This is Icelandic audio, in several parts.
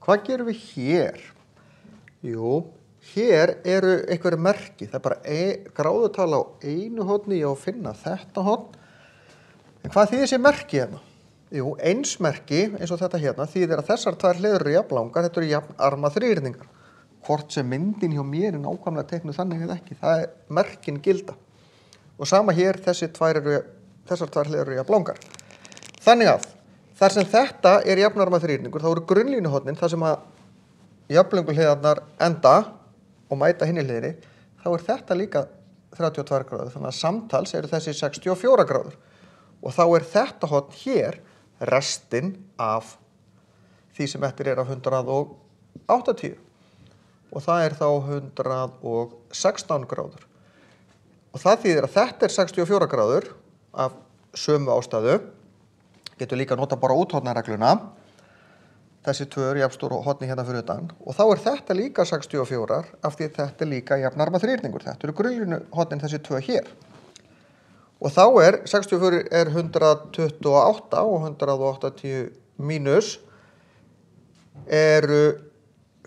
Hvað gerum við hér? Jú, hér eru einhverju merki. Það bara gráðutala á einu horni, ég á að finna þetta horn. En hvað þýðir þessi merki hérna? Jú, eins merki, eins og þetta hérna, þýðir að þessar tvær hliður eru jafnlangar, þetta eru jafnarma þríhyrningar. Hvort sem myndin hjá mér er nákvæmlega teiknuð þannig eða ekki, það merkin gilda. Og sama hér, þessar tvær hliður eru jafnlangar. Þannig að þar sem þetta er jafnarma þríhyrningur, þá eru grunnlínuhornin, þar sem að jafnlöngu hliðarnar enda og mæta hinni hliðinni, þá er þetta líka 32 gráður, þannig að samtals eru þessi 64 gráður. Og þá er þetta horn hér restin af því sem eftir er af 180. Og það er þá 116 gráður. Og það þýðir að þetta er 64 gráður af sömu ástæðu. Getur líka nota bara úthornaregluna. Þessi tvö eru jafnstór horni hérna fyrir utan. Og þá er þetta líka 64 af því þetta er líka jafnarma þríhyrningur. Þetta eru grunnlínuhornin þessi tvö hér. Og þá er 64 er 128 og 180 mínus eru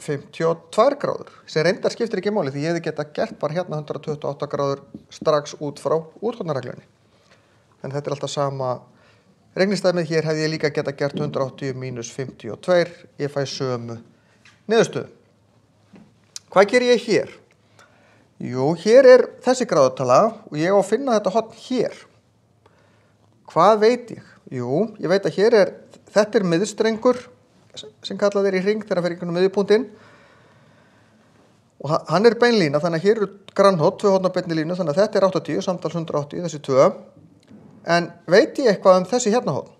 52 gráður. Sem reyndar skiptir ekki máli því ég hefði geta gert bara hérna 128 gráður strax út frá úthornareglunni. En þetta er alltaf sama reiknistæmið. Hér hefði ég líka geta gert 180 mínus 52. Ég fæ sömu niðurstöðu. Hvað ger ég hér? Jú, hér er þessi gráðutala og ég á að finna þetta horn hér. Hvað veit ég? Jú, ég veit að hér þetta er miðstrengur sem kallað er í hring þegar hann fer í gegnum miðjupunktinn. Og hann er beinlína, þannig að hér eru grannhorn, tvö horn á beinni línu, þannig að þetta er 80, samtals 180, þessi tvö. En veit ég eitthvað um þessi hérna horn?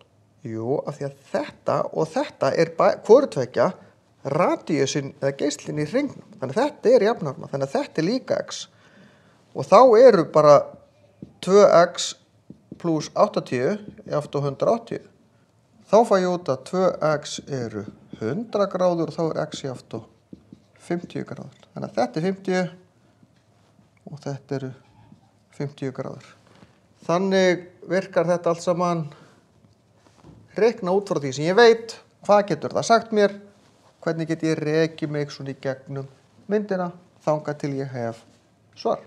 Jú, af því að þetta og þetta er hvoru tveggja radíusinn eða geislinn í hringnum. Þannig að þetta er jafnarma, þannig að þetta er líka x. Og þá eru bara 2x pluss 80 jafnt og 180. Þá fæ ég út að 2x eru 100 gráður og þá er x jafnt og 50 gráður. Þannig að þetta er 50 og þetta eru 50 gráður. Þannig virkar þetta allt saman reikna út frá því sem ég veit. Hvað getur það sagt mér? Hvernig get ég rekið mig svona í gegnum myndina þangað til ég hef svar?